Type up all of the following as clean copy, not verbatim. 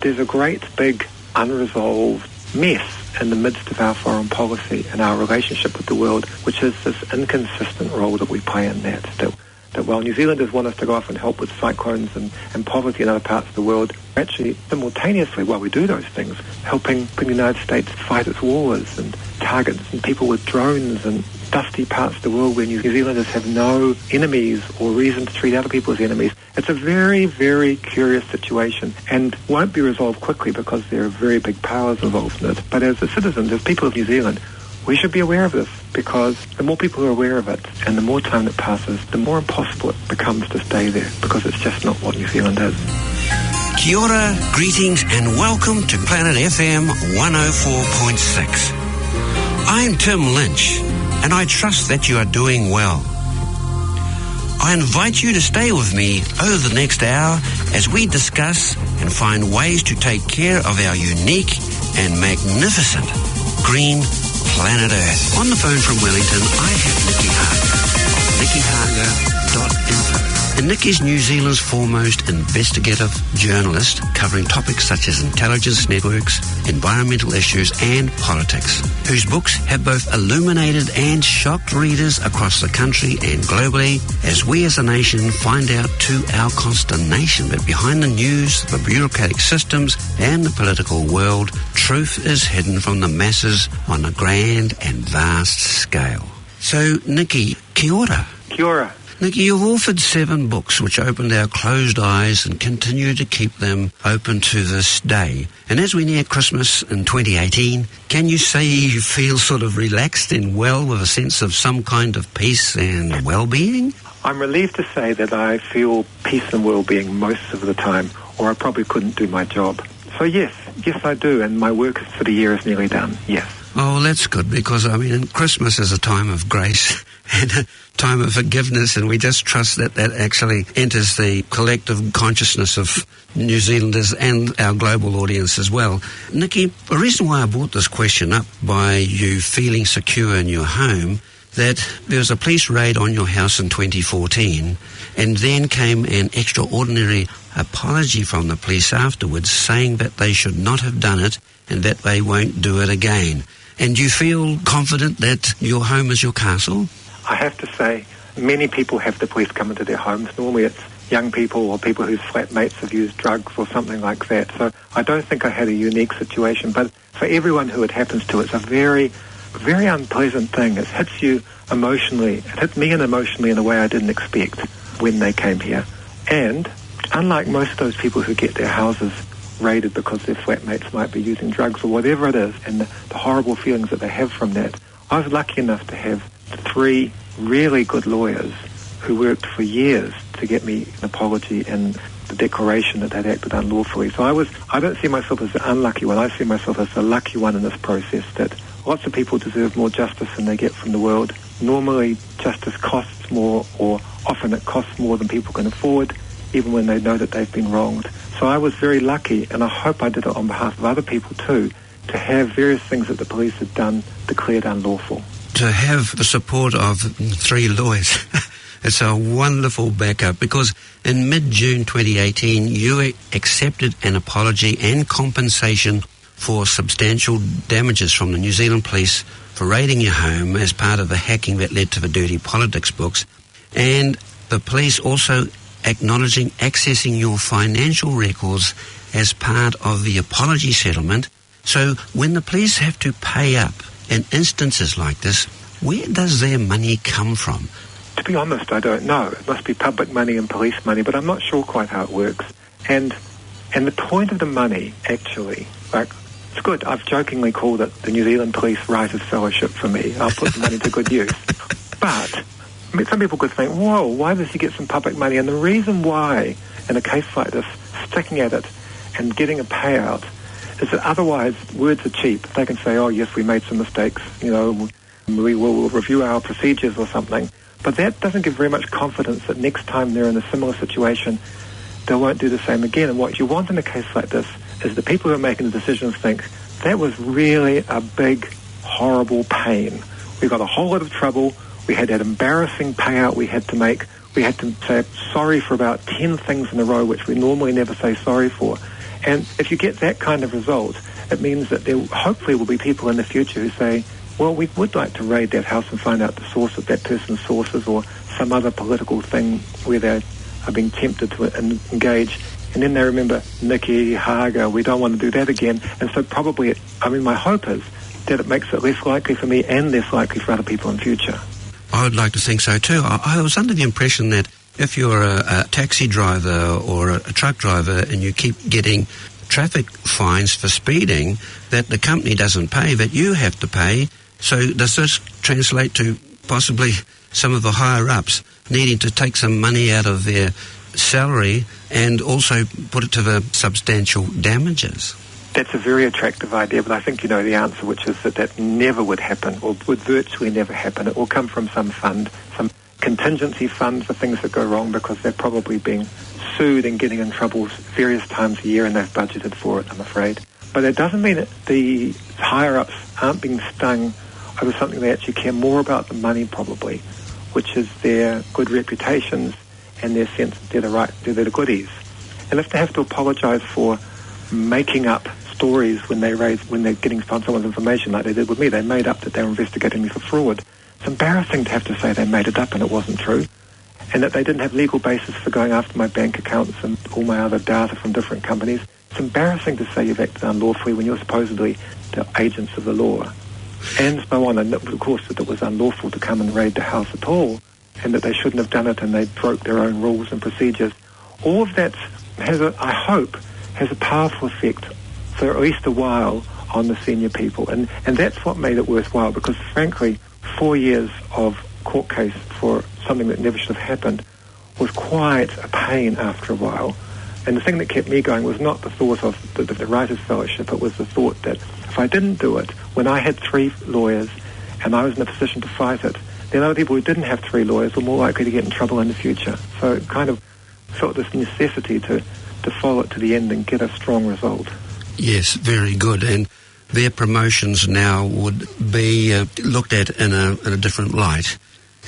there's a great big unresolved mess in the midst of our foreign policy and our relationship with the world, which is this inconsistent role that we play in that while New Zealanders want us to go off and help with cyclones and poverty in other parts of the world, actually simultaneously, while we do those things, helping the United States fight its wars and target people with drones and dusty parts of the world where New Zealanders have no enemies or reason to treat other people as enemies. It's a very, very curious situation and won't be resolved quickly because there are very big powers involved in it. But as a citizens, as people of New Zealand, we should be aware of this, because the more people are aware of it and the more time that passes, the more impossible it becomes to stay there, because it's just not what New Zealand is. Kia ora, greetings and welcome to Planet FM 104.6. I'm Tim Lynch, and I trust that you are doing well. I invite you to stay with me over the next hour as we discuss and find ways to take care of our unique and magnificent green planet Earth. On the phone from Wellington, I have Nicky Hager of nickyhager.info. And Nicky's New Zealand's foremost investigative journalist, covering topics such as intelligence networks, environmental issues and politics, whose books have both illuminated and shocked readers across the country and globally, as we as a nation find out to our consternation that behind the news, the bureaucratic systems and the political world, truth is hidden from the masses on a grand and vast scale. So, Nicky, kia ora. Kia ora. Nicky, you've authored 7 books which opened our closed eyes and continue to keep them open to this day. And as we near Christmas in 2018, can you say you feel sort of relaxed and well with a sense of some kind of peace and well-being? I'm relieved to say that I feel peace and well-being most of the time, or I probably couldn't do my job. So yes I do, and my work for the year is nearly done, yes. Oh, well, that's good, because, I mean, Christmas is a time of grace and a time of forgiveness, and we just trust that that actually enters the collective consciousness of New Zealanders and our global audience as well. Nicky, the reason why I brought this question up by you feeling secure in your home, that there was a police raid on your house in 2014, and then came an extraordinary apology from the police afterwards, saying that they should not have done it and that they won't do it again. And you feel confident that your home is your castle? I have to say, many people have the police come into their homes. Normally it's young people or people whose flatmates have used drugs or something like that. So I don't think I had a unique situation. But for everyone who it happens to, it's a very, very unpleasant thing. It hits you emotionally. It hit me emotionally in a way I didn't expect when they came here. And unlike most of those people who get their houses raided because their flatmates might be using drugs or whatever it is, and the horrible feelings that they have from that, I was lucky enough to have 3 really good lawyers who worked for years to get me an apology and the declaration that they'd acted unlawfully. So I don't see myself as the unlucky one. I see myself as the lucky one in this process, that lots of people deserve more justice than they get from the world. Normally, justice costs more, or often it costs more than people can afford, even when they know that they've been wronged. So I was very lucky, and I hope I did it on behalf of other people too, to have various things that the police had done declared unlawful. To have the support of 3 lawyers, it's a wonderful backup, because in mid-June 2018, you accepted an apology and compensation for substantial damages from the New Zealand police for raiding your home as part of the hacking that led to the Dirty Politics books, and the police also acknowledging accessing your financial records as part of the apology settlement. So when the police have to pay up in instances like this, where does their money come from? To be honest, I don't know. It must be public money and police money, but I'm not sure quite how it works. And the point of the money, actually, it's good. I've jokingly called it the New Zealand Police Writers Fellowship for me. I'll put the money to good use. But some people could think, whoa, why does he get some public money? And the reason why, in a case like this, sticking at it and getting a payout, is that otherwise words are cheap. They can say, oh, yes, we made some mistakes, we will review our procedures or something. But that doesn't give very much confidence that next time they're in a similar situation, they won't do the same again. And what you want in a case like this is the people who are making the decisions think, that was really a big, horrible pain. We got a whole lot of trouble. We had that embarrassing payout we had to make. We had to say sorry for about 10 things in a row, which we normally never say sorry for. And if you get that kind of result, it means that there hopefully will be people in the future who say, well, we would like to raid that house and find out the source of that person's sources or some other political thing where they are being tempted to engage. And then they remember Nicky Hager, we don't want to do that again. And so probably, my hope is that it makes it less likely for me and less likely for other people in future. I would like to think so too. I was under the impression that if you're a taxi driver or a truck driver and you keep getting traffic fines for speeding, that the company doesn't pay, that you have to pay. So does this translate to possibly some of the higher-ups needing to take some money out of their salary and also put it to the substantial damages? That's a very attractive idea, but I think you know the answer, which is that never would happen, or would virtually never happen. It will come from some fund, some contingency fund for things that go wrong, because they're probably being sued and getting in trouble various times a year, and they've budgeted for it, I'm afraid. But it doesn't mean that the higher-ups aren't being stung over something they actually care more about than money, probably, which is their good reputations and their sense that they're the goodies. And if they have to apologise for making up stories when they're getting someone's information, like they did with me, they made up that they were investigating me for fraud. It's embarrassing to have to say they made it up and it wasn't true, and that they didn't have legal basis for going after my bank accounts and all my other data from different companies. It's embarrassing to say you've acted unlawfully when you're supposedly the agents of the law. And so on, and of course that it was unlawful to come and raid the house at all, and that they shouldn't have done it and they broke their own rules and procedures. All of that I hope, has a powerful effect for at least a while on the senior people. And that's what made it worthwhile, because frankly, 4 years of court case for something that never should have happened was quite a pain after a while. And the thing that kept me going was not the thought of the Writers' Fellowship, it was the thought that if I didn't do it, when I had 3 lawyers and I was in a position to fight it, then other people who didn't have 3 lawyers were more likely to get in trouble in the future. So it kind of felt this necessity to follow it to the end and get a strong result. Yes, very good. And their promotions now would be looked at in a different light.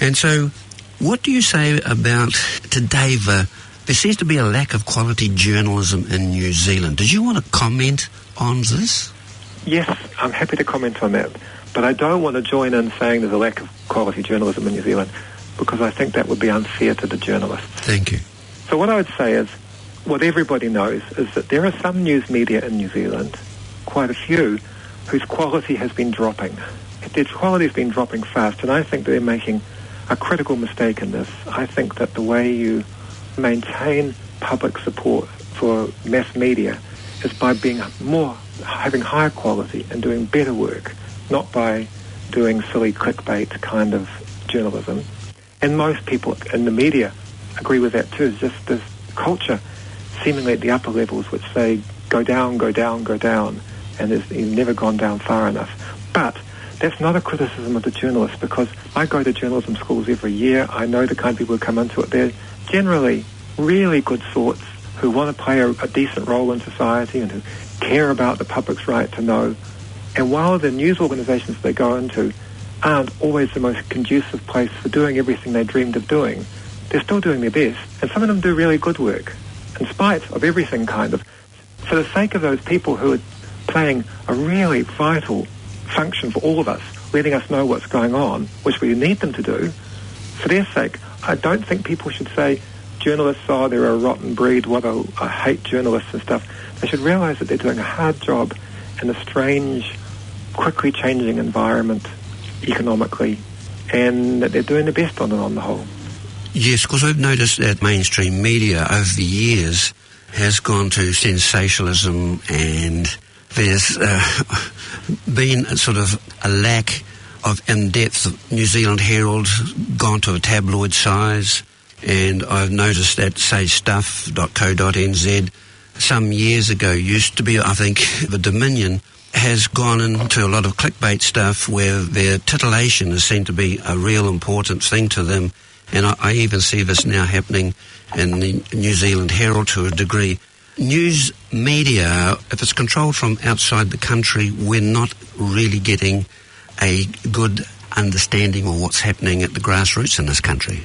And so what do you say about today there seems to be a lack of quality journalism in New Zealand? Did you want to comment on this? Yes, I'm happy to comment on that. But I don't want to join in saying there's a lack of quality journalism in New Zealand, because I think that would be unfair to the journalists. Thank you. So what I would say is, what everybody knows is that there are some news media in New Zealand, quite a few, whose quality has been dropping. Their quality has been dropping fast, and I think they're making a critical mistake in this. I think that the way you maintain public support for mass media is by having higher quality and doing better work, not by doing silly clickbait kind of journalism. And most people in the media agree with that too. It's just this culture seemingly at the upper levels which say go down, go down, go down, and you've never gone down far enough. But that's not a criticism of the journalists, because I go to journalism schools every year. I know the kind of people who come into it. They're generally really good sorts who want to play a decent role in society and who care about the public's right to know. And while the news organisations they go into aren't always the most conducive place for doing everything they dreamed of doing, they're still doing their best. And some of them do really good work, in spite of everything kind of. For the sake of those people who are playing a really vital function for all of us, letting us know what's going on, which we need them to do, for their sake, I don't think people should say, journalists, they're a rotten breed, I hate journalists and stuff. They should realise that they're doing a hard job in a strange, quickly changing environment economically, and that they're doing the best on the whole. Yes, because I've noticed that mainstream media over the years has gone to sensationalism, and there's been a sort of a lack of in-depth. New Zealand Herald gone to a tabloid size, and I've noticed that, say, stuff.co.nz some years ago used to be, I think, the Dominion has gone into a lot of clickbait stuff where their titillation is seen to be a real important thing to them. And I even see this now happening in the New Zealand Herald to a degree. News media, if it's controlled from outside the country, we're not really getting a good understanding of what's happening at the grassroots in this country.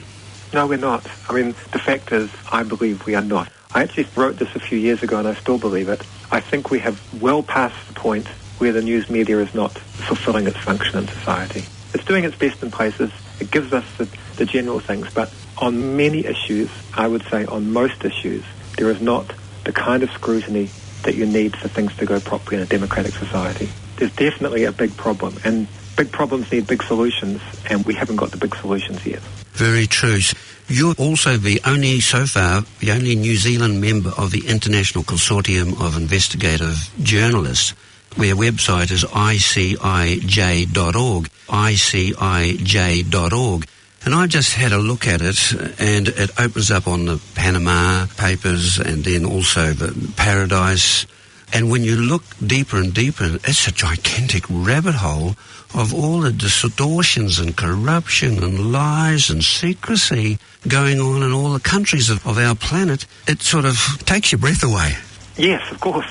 No, we're not. I mean, the fact is, I believe we are not. I actually wrote this a few years ago, and I still believe it. I think we have well past the point where the news media is not fulfilling its function in society. It's doing its best in places. It gives us the general things, but on many issues, I would say on most issues, there is not the kind of scrutiny that you need for things to go properly in a democratic society. There's definitely a big problem, and big problems need big solutions, and we haven't got the big solutions yet. Very true. You're also so far, the only New Zealand member of the International Consortium of Investigative Journalists. Their website is icij.org, icij.org. And I just had a look at it, and it opens up on the Panama Papers and then also the Paradise. And when you look deeper and deeper, it's a gigantic rabbit hole of all the distortions and corruption and lies and secrecy going on in all the countries of our planet. It sort of takes your breath away. Yes, of course,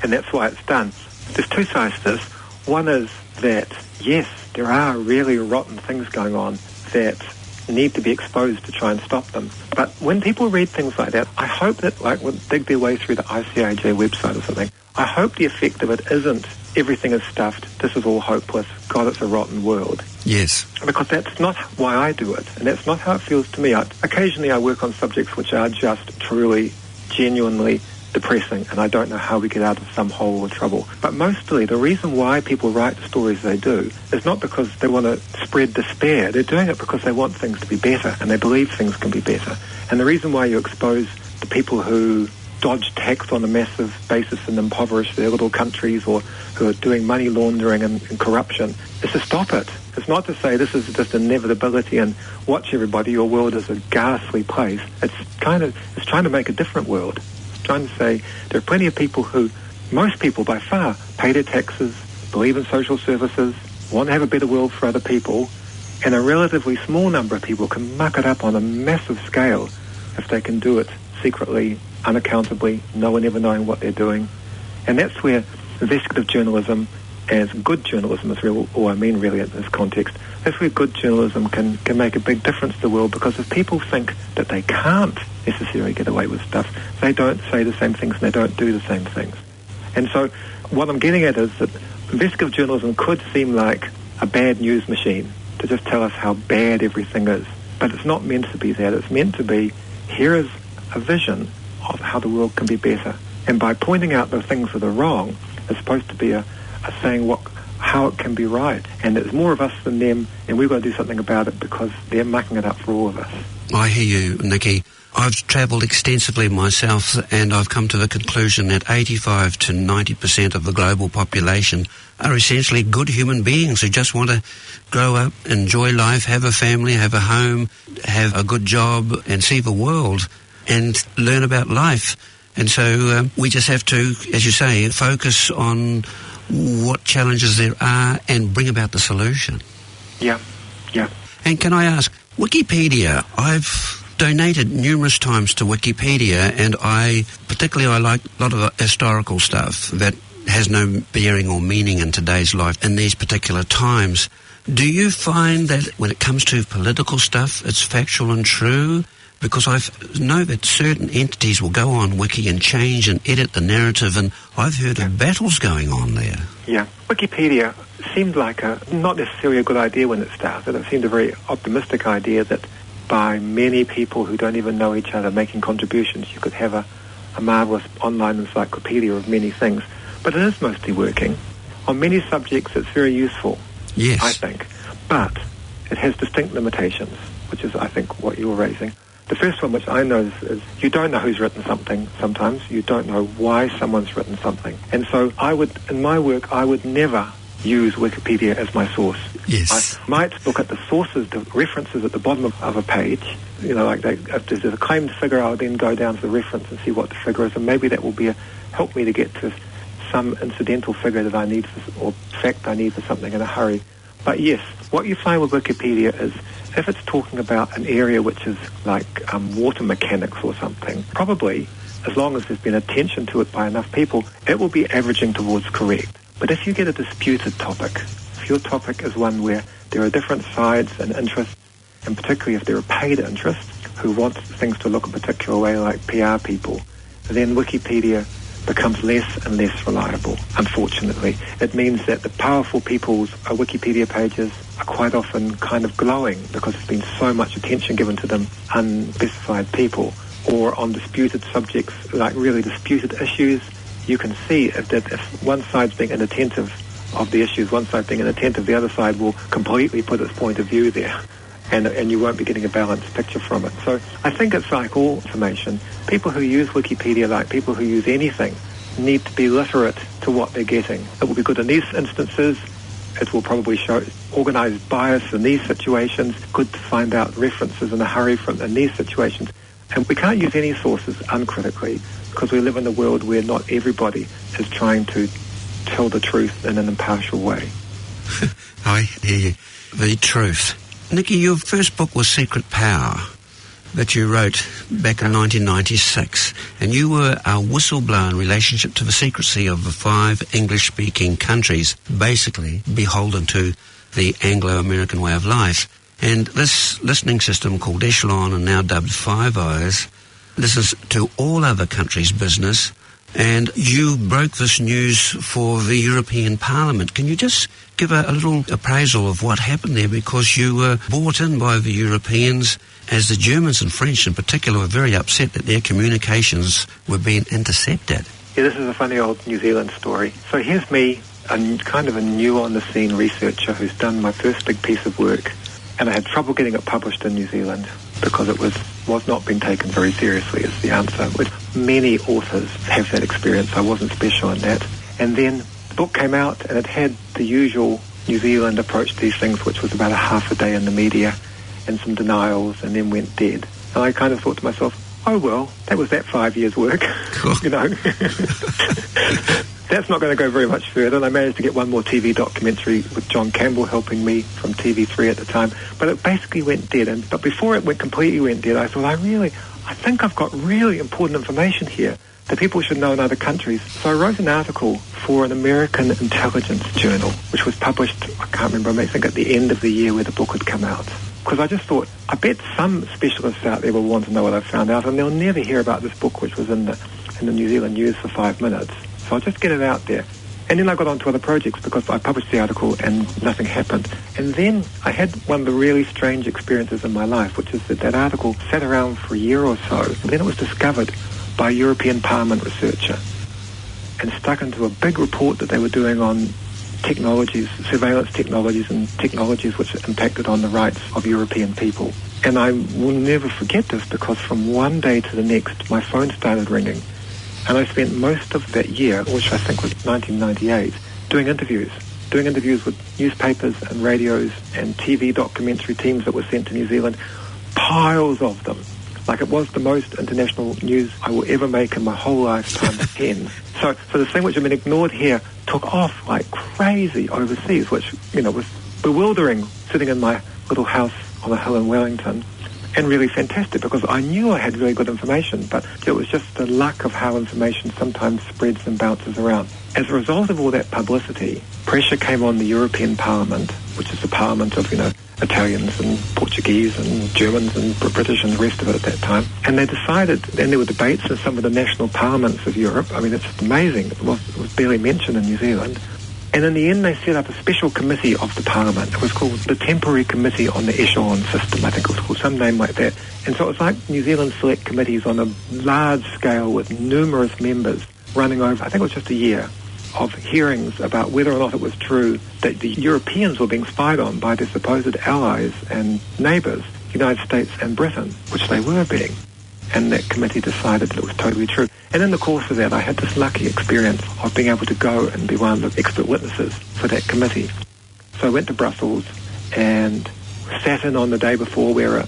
and that's why it's done. There's two sides to this. One is that, yes, there are really rotten things going on that need to be exposed to try and stop them. But when people read things like that, I hope that, like, when they dig their way through the ICIJ website or something, I hope the effect of it isn't everything is stuffed, this is all hopeless, God, it's a rotten world. Yes. Because that's not why I do it, and that's not how it feels to me. Occasionally I work on subjects which are just truly, genuinely depressing, and I don't know how we get out of some hole or trouble. But mostly the reason why people write the stories they do is not because they want to spread despair. They're doing it because they want things to be better, and they believe things can be better. And the reason why you expose the people who dodge tax on a massive basis and impoverish their little countries, or who are doing money laundering and corruption, is to stop it. It's not to say this is just inevitability and watch everybody, your world is a ghastly place. It's trying to make a different world. Trying to say there are plenty of people who, most people by far, pay their taxes, believe in social services, want to have a better world for other people, and a relatively small number of people can muck it up on a massive scale if they can do it secretly, unaccountably, no one ever knowing what they're doing. And that's where investigative journalism, as good journalism is real, or I mean really in this context, that's where good journalism can make a big difference to the world, because if people think that they can't necessarily get away with stuff, they don't say the same things and they don't do the same things. And so what I'm getting at is that investigative journalism could seem like a bad news machine to just tell us how bad everything is. But it's not meant to be that. It's meant to be, here is a vision of how the world can be better. And by pointing out the things that are wrong, it's supposed to be a saying how it can be right. And there's more of us than them, and we've got to do something about it because they're mucking it up for all of us. I hear you, Nicky. I've travelled extensively myself, and I've come to the conclusion that 85 to 90% of the global population are essentially good human beings who just want to grow up, enjoy life, have a family, have a home, have a good job, and see the world and learn about life. And so we just have to, as you say, focus on what challenges there are and bring about the solution. Yeah. And can I ask, Wikipedia, I've donated numerous times to Wikipedia, and I like a lot of historical stuff that has no bearing or meaning in today's life in these particular times. Do you find that when it comes to political stuff, it's factual and true? Because I know that certain entities will go on Wiki and change and edit the narrative, and I've heard of battles going on there. Yeah. Wikipedia seemed like not necessarily a good idea when it started. It seemed a very optimistic idea that by many people who don't even know each other making contributions, you could have a marvellous online encyclopedia of many things. But it is mostly working. On many subjects, it's very useful, yes, I think. But it has distinct limitations, which is, I think, what you're raising. The first one, which I know, is you don't know who's written something sometimes. You don't know why someone's written something. And so in my work, I would never use Wikipedia as my source. Yes. I might look at the sources, the references at the bottom of a page. You know, like if there's a claimed figure, I'll then go down to the reference and see what the figure is, and maybe that will help me to get to some incidental figure that I need or fact I need for something in a hurry. But yes, what you find with Wikipedia is if it's talking about an area which is like water mechanics or something, probably, as long as there's been attention to it by enough people, it will be averaging towards correct. But if you get a disputed topic, if your topic is one where there are different sides and interests, and particularly if there are paid interests who want things to look a particular way, like PR people, then Wikipedia becomes less and less reliable, unfortunately. It means that the powerful people's Wikipedia pages are quite often kind of glowing because there's been so much attention given to them, unspecified people, or on disputed subjects, like really disputed issues. You can see that if one side's being inattentive of the issues, one side being inattentive, the other side will completely put its point of view there. And you won't be getting a balanced picture from it. So I think it's like all information. People who use Wikipedia, like people who use anything, need to be literate to what they're getting. It will be good in these instances. It will probably show organized bias in these situations. Good to find out references in a hurry in these situations. And we can't use any sources uncritically because we live in a world where not everybody is trying to tell the truth in an impartial way. I hear you. The truth. Nicky, your first book was Secret Power that you wrote back in 1996, and you were a whistleblower in relationship to the secrecy of the 5 English-speaking countries, basically beholden to the Anglo American way of life. And this listening system called Echelon, and now dubbed Five Eyes, listens to all other countries' business, and you broke this news for the European Parliament. Can you just give a little appraisal of what happened there? Because you were brought in by the Europeans, as the Germans and French in particular were very upset that their communications were being intercepted. Yeah, this is a funny old New Zealand story. So here's me, kind of a new-on-the-scene researcher who's done my first big piece of work, and I had trouble getting it published in New Zealand because it was not being taken very seriously is the answer. With many authors have that experience. I wasn't special in that. And then the book came out and it had the usual New Zealand approach to these things, which was about a half a day in the media and some denials, and then went dead. And I kind of thought to myself, oh well, that was that 5 years' work, you know. That's not going to go very much further, and I managed to get one more TV documentary with John Campbell helping me from TV3 at the time, but it basically went dead. But before it completely went dead, I thought, I think I've got really important information here that people should know in other countries. So I wrote an article for an American intelligence journal, which was published, I can't remember, I think at the end of the year where the book had come out. Because I just thought, I bet some specialists out there will want to know what I found out, and they'll never hear about this book, which was in the New Zealand news for 5 minutes. So I'll just get it out there. And then I got on to other projects because I published the article and nothing happened. And then I had one of the really strange experiences in my life, which is that article sat around for a year or so. Then it was discovered by a European Parliament researcher and stuck into a big report that they were doing on technologies, surveillance technologies and technologies which impacted on the rights of European people. And I will never forget this because from one day to the next, my phone started ringing. And I spent most of that year, which I think was 1998, doing interviews with newspapers and radios and TV documentary teams that were sent to New Zealand, piles of them. Like it was the most international news I will ever make in my whole lifetime again. So the thing which had been ignored here took off like crazy overseas, which, you know, was bewildering sitting in my little house on a hill in Wellington. And really fantastic because I knew I had really good information, but it was just the luck of how information sometimes spreads and bounces around. As a result of all that publicity, pressure came on the European Parliament, which is the parliament of, you know, Italians and Portuguese and Germans and British and the rest of it at that time. And they decided, and there were debates in some of the national parliaments of Europe. I mean, it's just amazing. It was barely mentioned in New Zealand. And in the end, they set up a special committee of the Parliament. It was called the Temporary Committee on the Echelon System. I think it was called some name like that. And so it was like New Zealand select committees on a large scale with numerous members running over, I think it was just a year, of hearings about whether or not it was true that the Europeans were being spied on by their supposed allies and neighbours, the United States and Britain, which they were being. And that committee decided that it was totally true. And in the course of that, I had this lucky experience of being able to go and be one of the expert witnesses for that committee. So I went to Brussels and sat in on the day before where a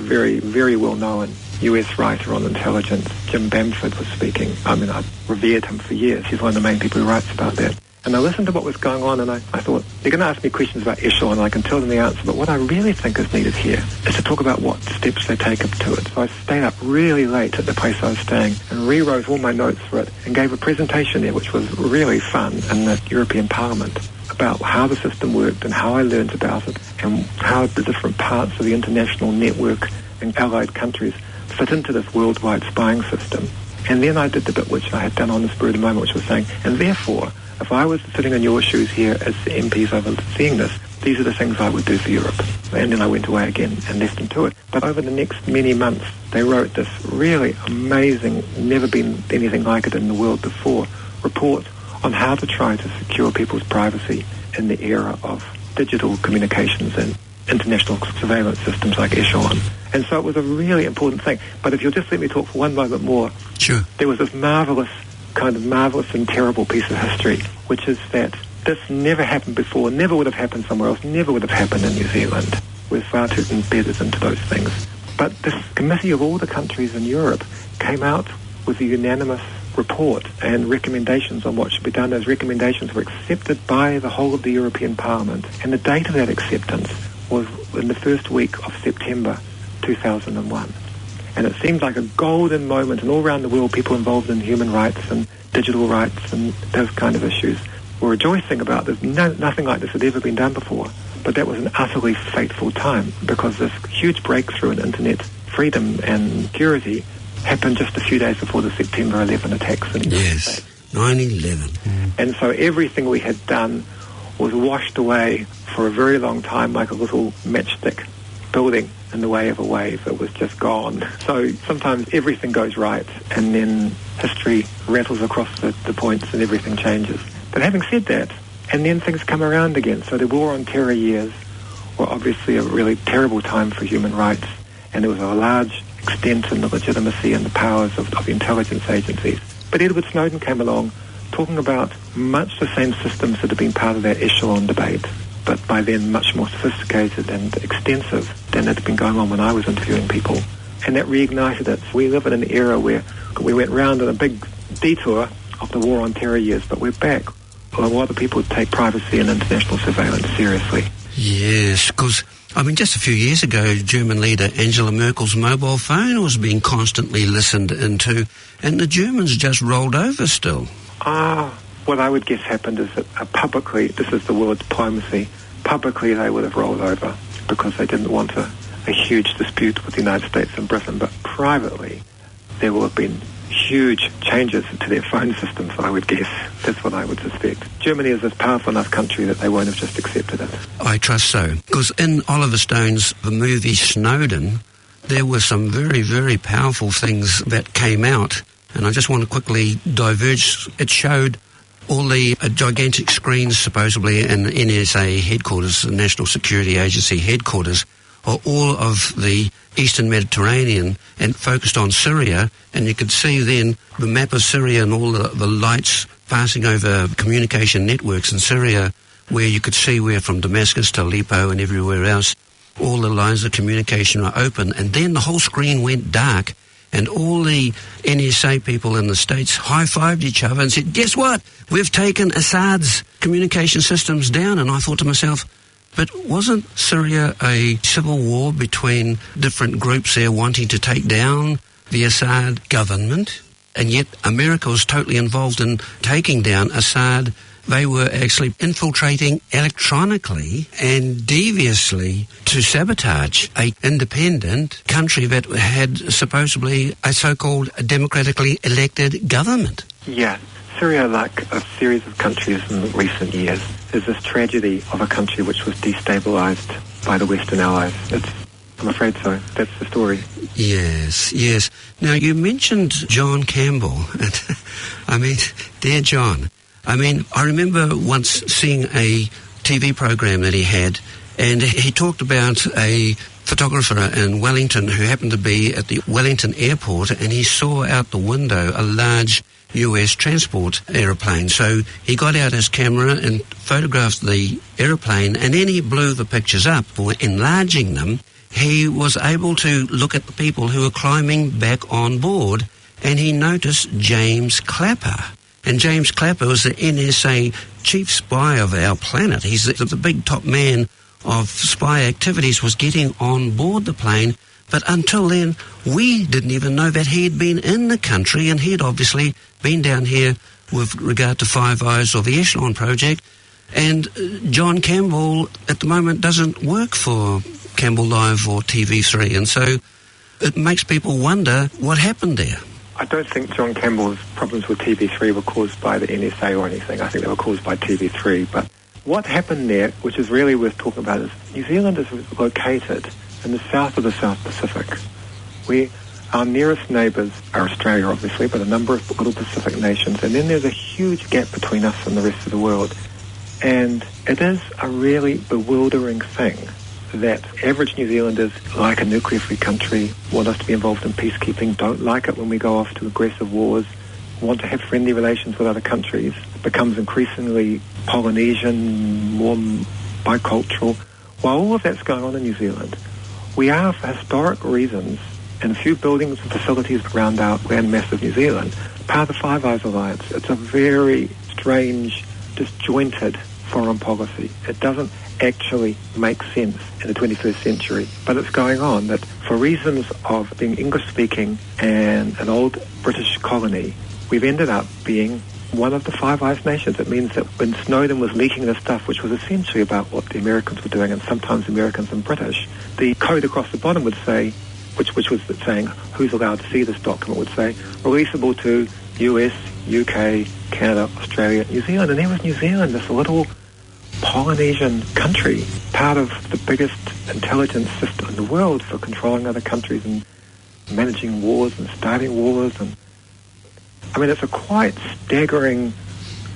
very, very well-known US writer on intelligence, Jim Bamford, was speaking. I mean, I revered him for years. He's one of the main people who writes about that. And I listened to what was going on, and I thought, they're going to ask me questions about Echelon, and I can tell them the answer, but what I really think is needed here is to talk about what steps they take up to it. So I stayed up really late at the place I was staying and rewrote all my notes for it and gave a presentation there, which was really fun, in the European Parliament, about how the system worked and how I learned about it and how the different parts of the international network and allied countries fit into this worldwide spying system. And then I did the bit which I had done on the spur of the moment, which was saying, and therefore, if I was sitting in your shoes here as the MPs overseeing this, these are the things I would do for Europe. And then I went away again and left them to it. But over the next many months, they wrote this really amazing, never been anything like it in the world before, report on how to try to secure people's privacy in the era of digital communications and international surveillance systems like Echelon. And so it was a really important thing. But if you'll just let me talk for one moment more. Sure. There was this marvellous and terrible piece of history, which is that this never happened before, never would have happened somewhere else, never would have happened in New Zealand. We're far too embedded into those things. But this committee of all the countries in Europe came out with a unanimous report and recommendations on what should be done. Those recommendations were accepted by the whole of the European Parliament, and the date of that acceptance was in the first week of September 2001. And it seemed like a golden moment, and all around the world people involved in human rights and digital rights and those kind of issues were rejoicing about this. Nothing like this had ever been done before. But that was an utterly fateful time, because this huge breakthrough in internet freedom and security happened just a few days before the September 11 attacks in the United States. 9/11. And so everything we had done was washed away for a very long time like a little matchstick building in the way of a wave. It was just gone. So sometimes everything goes right, and then history rattles across the points and everything changes. But having said that, and then things come around again. So the War on Terror years were obviously a really terrible time for human rights, and there was a large extent in the legitimacy and the powers of the intelligence agencies. But Edward Snowden came along talking about much the same systems that had been part of that Echelon debate, but by then much more sophisticated and extensive than had been going on when I was interviewing people. And that reignited it. We live in an era where we went round in a big detour of the War on Terror years, but we're back. A lot of people take privacy and international surveillance seriously. Yes, because, just a few years ago, German leader Angela Merkel's mobile phone was being constantly listened into, and the Germans just rolled over still. What I would guess happened is that publicly, this is the word diplomacy, publicly they would have rolled over because they didn't want a huge dispute with the United States and Britain, but privately there will have been huge changes to their phone systems, I would guess. That's what I would suspect. Germany is a powerful enough country that they won't have just accepted it. I trust so. Because in Oliver Stone's the movie Snowden, there were some very, very powerful things that came out. And I just want to quickly diverge. It showed all the gigantic screens, supposedly, in NSA headquarters, the National Security Agency headquarters, or all of the Eastern Mediterranean, and focused on Syria, and you could see then the map of Syria and all the lights passing over communication networks in Syria, where you could see where from Damascus to Aleppo and everywhere else, all the lines of communication were open, and then the whole screen went dark, and all the NSA people in the States high-fived each other and said, guess what? We've taken Assad's communication systems down. And I thought to myself, but wasn't Syria a civil war between different groups there wanting to take down the Assad government? And yet America was totally involved in taking down Assad. They were actually infiltrating electronically and deviously to sabotage an independent country that had supposedly a so-called democratically elected government. Yeah. Syria, like a series of countries in recent years, is this tragedy of a country which was destabilized by the Western Allies. I'm afraid so. That's the story. Yes, yes. Now, you mentioned John Campbell. Dear John, I remember once seeing a TV program that he had, and he talked about a photographer in Wellington who happened to be at the Wellington airport, and he saw out the window a large US transport aeroplane. So he got out his camera and photographed the aeroplane, and then he blew the pictures up for enlarging them. He was able to look at the people who were climbing back on board, and he noticed James Clapper. And James Clapper was the NSA chief spy of our planet. He's the big top man of spy activities, was getting on board the plane. But until then, we didn't even know that he had been in the country, and he had obviously been down here with regard to Five Eyes or the Echelon project. And John Campbell, at the moment, doesn't work for Campbell Live or TV3. And so it makes people wonder what happened there. I don't think John Campbell's problems with TV3 were caused by the NSA or anything. I think they were caused by TV3. But what happened there, which is really worth talking about, is New Zealand is located in the south of the South Pacific. Our nearest neighbours are Australia, obviously, but a number of little Pacific nations. And then there's a huge gap between us and the rest of the world. And it is a really bewildering thing that average New Zealanders like a nuclear-free country, want us to be involved in peacekeeping, don't like it when we go off to aggressive wars, want to have friendly relations with other countries. It becomes increasingly Polynesian, more bicultural. While all of that's going on in New Zealand, we are, for historic reasons, and a few buildings and facilities around our land mass of New Zealand, part of the Five Eyes Alliance. It's a very strange, disjointed foreign policy. It doesn't actually make sense in the 21st century, but it's going on that for reasons of being English-speaking and an old British colony, we've ended up being one of the Five Eyes nations. It means that when Snowden was leaking this stuff, which was essentially about what the Americans were doing, and sometimes Americans and British, the code across the bottom would say, which was saying who's allowed to see this document, would say releasable to US, UK, Canada, Australia, New Zealand. And there was New Zealand, this little Polynesian country, part of the biggest intelligence system in the world for controlling other countries and managing wars and starting wars. And I mean, it's a quite staggering,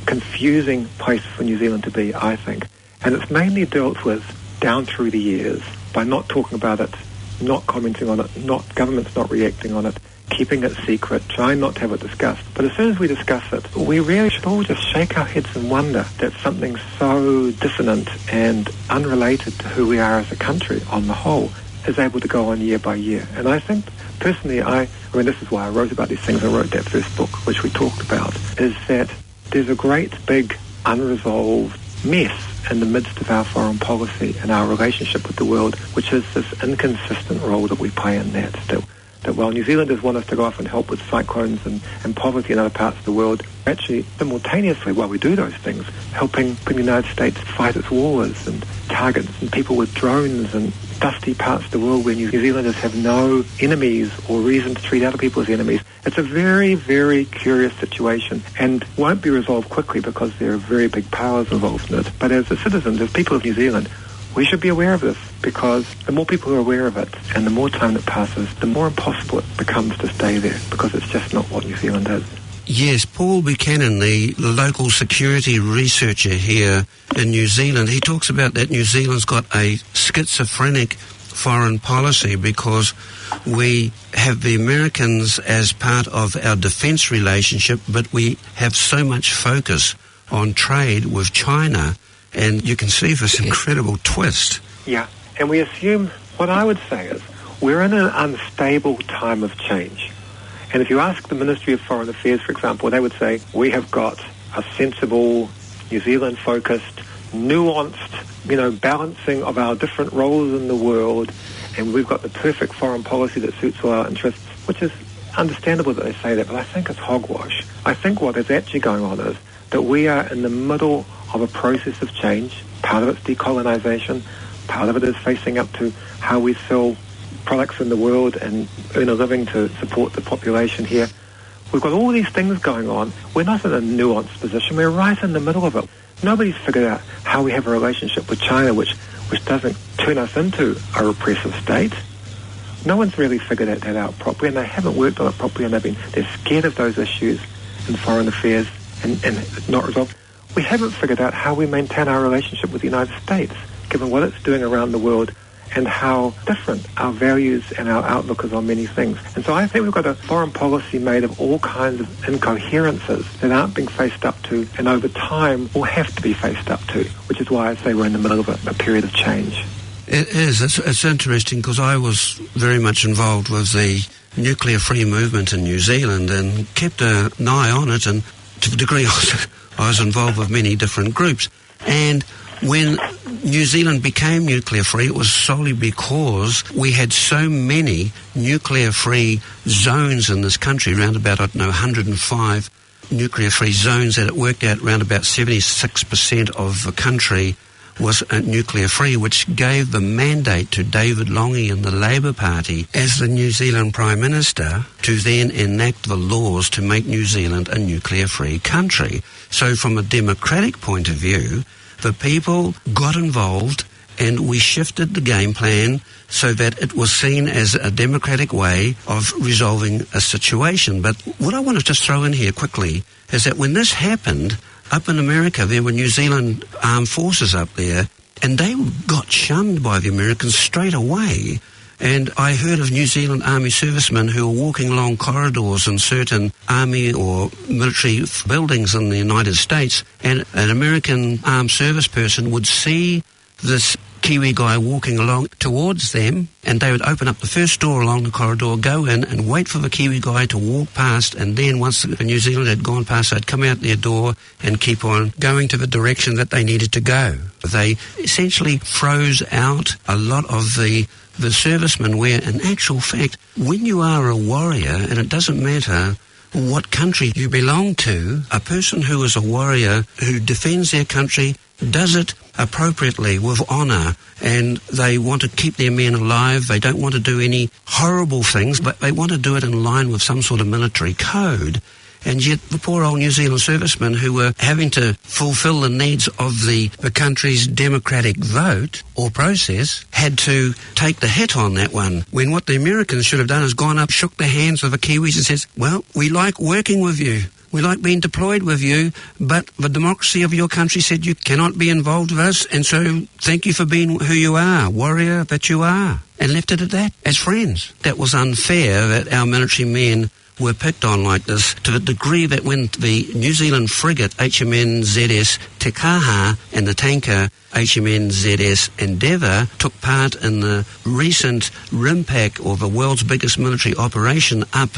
confusing place for New Zealand to be, I think. And it's mainly dealt with down through the years by not talking about it, not commenting on it, governments not reacting on it, keeping it secret, trying not to have it discussed. But as soon as we discuss it, we really should all just shake our heads and wonder that something so dissonant and unrelated to who we are as a country on the whole is able to go on year by year. And I think, personally, I mean, this is why I wrote about these things. I wrote that first book, which we talked about, is that there's a great big unresolved mess in the midst of our foreign policy and our relationship with the world, which is this inconsistent role that we play in that while New Zealanders want us to go off and help with cyclones and poverty in other parts of the world, actually simultaneously, while we do those things, helping the United States fight its wars and targets and people with drones and dusty parts of the world where New Zealanders have no enemies or reason to treat other people as enemies. It's a very, very curious situation and won't be resolved quickly because there are very big powers involved in it. But as a citizens, as people of New Zealand, we should be aware of this, because the more people are aware of it and the more time that passes, the more impossible it becomes to stay there, because it's just not what New Zealand is. Yes, Paul Buchanan, the local security researcher here in New Zealand, he talks about that New Zealand's got a schizophrenic foreign policy because we have the Americans as part of our defence relationship, but we have so much focus on trade with China. And you can see this incredible twist. Yeah, and we assume, what I would say is, we're in an unstable time of change. And if you ask the Ministry of Foreign Affairs, for example, they would say, we have got a sensible, New Zealand-focused, nuanced, balancing of our different roles in the world, and we've got the perfect foreign policy that suits all our interests, which is understandable that they say that, but I think it's hogwash. I think what is actually going on is that we are in the middle of a process of change. Part of it's decolonisation, part of it is facing up to how we sell products in the world and earn a living to support the population here. We've got all these things going on. We're not in a nuanced position. We're right in the middle of it. Nobody's figured out how we have a relationship with China which doesn't turn us into a repressive state. No one's really figured that out properly, and they haven't worked on it properly, and they're scared of those issues in foreign affairs and it's not resolved. We haven't figured out how we maintain our relationship with the United States, given what it's doing around the world and how different our values and our outlook is on many things. And so I think we've got a foreign policy made of all kinds of incoherences that aren't being faced up to, and over time will have to be faced up to, which is why I say we're in the middle of a period of change. It is. It's interesting, because I was very much involved with the nuclear-free movement in New Zealand and kept an eye on it, and to a degree I was involved with many different groups. And when New Zealand became nuclear-free, it was solely because we had so many nuclear-free zones in this country, around about, 105 nuclear-free zones, that it worked out around about 76% of the country was nuclear free, which gave the mandate to David Lange and the Labour Party as the New Zealand Prime Minister to then enact the laws to make New Zealand a nuclear free country. So from a democratic point of view, the people got involved and we shifted the game plan so that it was seen as a democratic way of resolving a situation. But what I want to just throw in here quickly is that when this happened, up in America, there were New Zealand armed forces up there, and they got shunned by the Americans straight away. And I heard of New Zealand Army servicemen who were walking along corridors in certain army or military buildings in the United States, and an American armed service person would see this Kiwi guy walking along towards them, and they would open up the first door along the corridor, go in and wait for the Kiwi guy to walk past, and then once the New Zealand had gone past, they'd come out their door and keep on going to the direction that they needed to go. They essentially froze out a lot of the servicemen, where in actual fact, when you are a warrior, and it doesn't matter what country you belong to, a person who is a warrior who defends their country does it appropriately with honour, and they want to keep their men alive. They don't want to do any horrible things, but they want to do it in line with some sort of military code. And yet the poor old New Zealand servicemen who were having to fulfil the needs of the country's democratic vote or process had to take the hit on that one, when what the Americans should have done is gone up, shook the hands of the Kiwis and says, well, we like working with you. We like being deployed with you, but the democracy of your country said you cannot be involved with us, and so thank you for being who you are, warrior that you are, and left it at that, as friends. That was unfair that our military men were picked on like this, to the degree that when the New Zealand frigate HMNZS Te Kaha and the tanker HMNZS Endeavour took part in the recent RIMPAC, or the world's biggest military operation up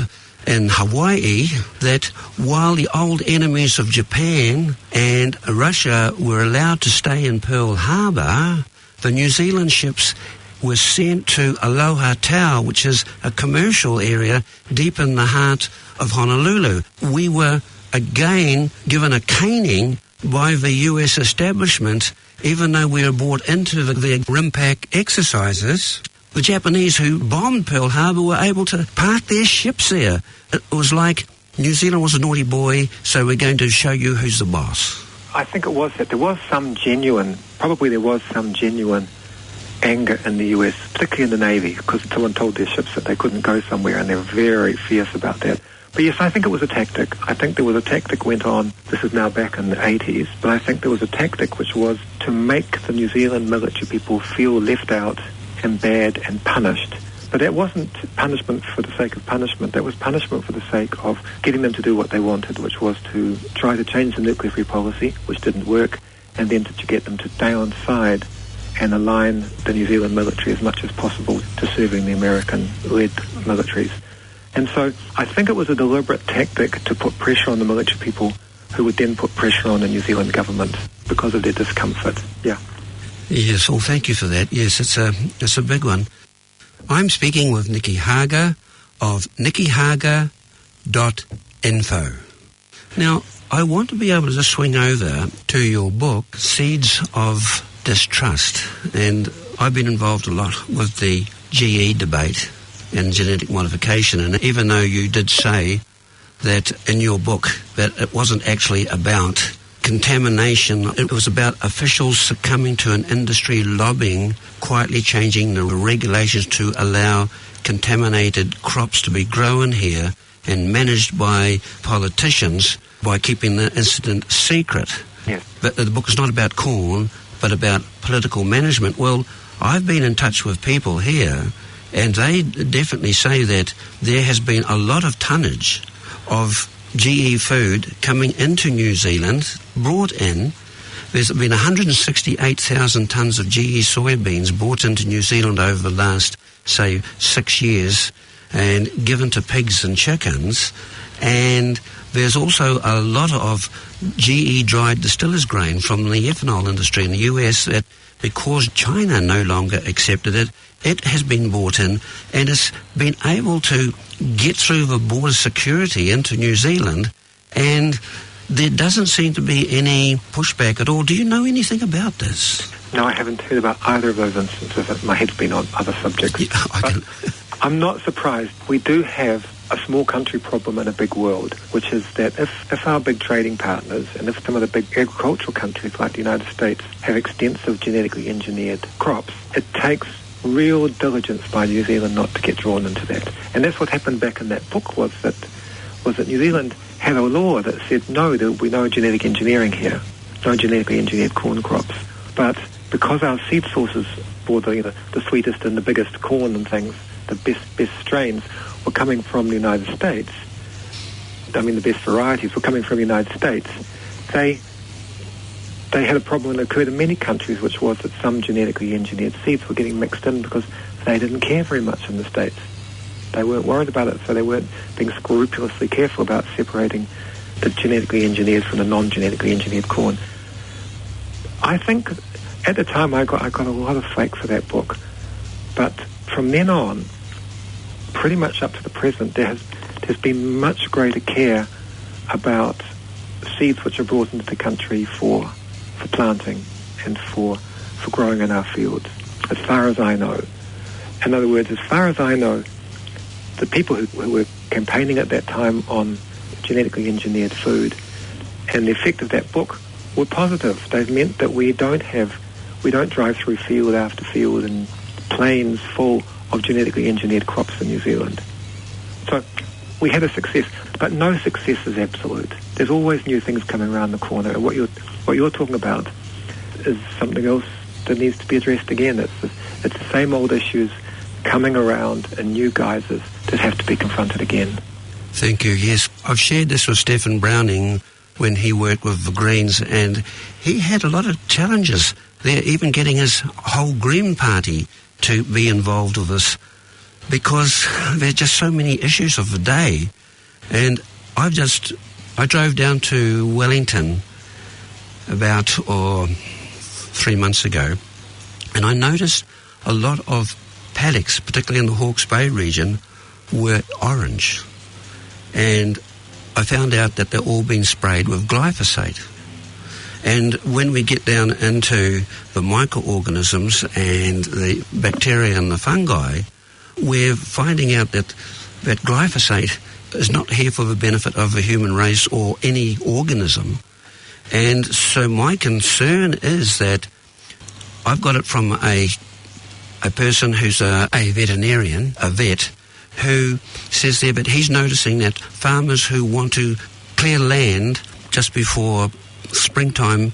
in Hawaii, that while the old enemies of Japan and Russia were allowed to stay in Pearl Harbor, the New Zealand ships were sent to Aloha Tau, which is a commercial area deep in the heart of Honolulu. We were again given a caning by the US establishment, even though we were brought into the RIMPAC exercises. The Japanese who bombed Pearl Harbor were able to park their ships there. It was like New Zealand was a naughty boy, so we're going to show you who's the boss. I think it was that there was some genuine anger in the US, particularly in the Navy, because someone told their ships that they couldn't go somewhere, and they were very fierce about that. But yes, I think it was a tactic. I think there was a tactic went on, this is now back in the 80s, but I think there was a tactic which was to make the New Zealand military people feel left out and bad and punished. But that wasn't punishment for the sake of punishment. That was punishment for the sake of getting them to do what they wanted, which was to try to change the nuclear-free policy, which didn't work, and then to get them to stay on side and align the New Zealand military as much as possible to serving the American-led militaries. And so I think it was a deliberate tactic to put pressure on the military people, who would then put pressure on the New Zealand government because of their discomfort. Yeah. Yes, well, thank you for that. Yes, it's a big one. I'm speaking with Nicky Hager of nickyhager.info. Now, I want to be able to just swing over to your book, Seeds of Distrust. And I've been involved a lot with the GE debate and genetic modification. And even though you did say that in your book that it wasn't actually about contamination, it was about officials succumbing to an industry lobbying, quietly changing the regulations to allow contaminated crops to be grown here and managed by politicians by keeping the incident secret. Yes. But the book is not about corn, but about political management. Well, I've been in touch with people here, and they definitely say that there has been a lot of tonnage of GE food coming into New Zealand, brought in. There's been 168,000 tonnes of GE soybeans brought into New Zealand over the last, say, 6 years and given to pigs and chickens. And there's also a lot of GE dried distillers grain from the ethanol industry in the US that, because China no longer accepted it, it has been brought in and it's been able to get through the border security into New Zealand, and there doesn't seem to be any pushback at all. Do you know anything about this? No, I haven't heard about either of those instances. My head's been on other subjects. Yeah, I'm not surprised. We do have a small country problem in a big world, which is that if our big trading partners and if some of the big agricultural countries like the United States have extensive genetically engineered crops, it takes real diligence by New Zealand not to get drawn into that. And that's what happened back in that book was that New Zealand had a law that said no, there will be no genetic engineering here, no genetically engineered corn crops. But because our seed sources for the sweetest and the biggest corn and things, the best strains were coming from the United States, the best varieties were coming from the United States, they had a problem that occurred in many countries, which was that some genetically engineered seeds were getting mixed in because they didn't care very much in the States. They weren't worried about it, so they weren't being scrupulously careful about separating the genetically engineered from the non-genetically engineered corn. I think at the time I got a lot of flak for that book, but from then on, pretty much up to the present, there's been much greater care about seeds which are brought into the country for planting and for growing in our fields, as far as I know. In other words, as far as I know, the people who were campaigning at that time on genetically engineered food and the effect of that book were positive. They've meant that we don't drive through field after field and plains full of genetically engineered crops in New Zealand. So we had a success, but no success is absolute. There's always new things coming around the corner, and what you're talking about is something else that needs to be addressed again. It's the same old issues coming around in new guises that have to be confronted again. Thank you. Yes, I've shared this with Stephen Browning when he worked with the Greens, and he had a lot of challenges there, even getting his whole Green Party to be involved with this, because there are just so many issues of the day. And I drove down to Wellington about 3 months ago, and I noticed a lot of paddocks, particularly in the Hawke's Bay region, were orange. And I found out that they're all been sprayed with glyphosate. And when we get down into the microorganisms and the bacteria and the fungi, we're finding out that glyphosate is not here for the benefit of the human race or any organism. And so my concern is that I've got it from a person who's a veterinarian, a vet, who says there that he's noticing that farmers who want to clear land just before springtime,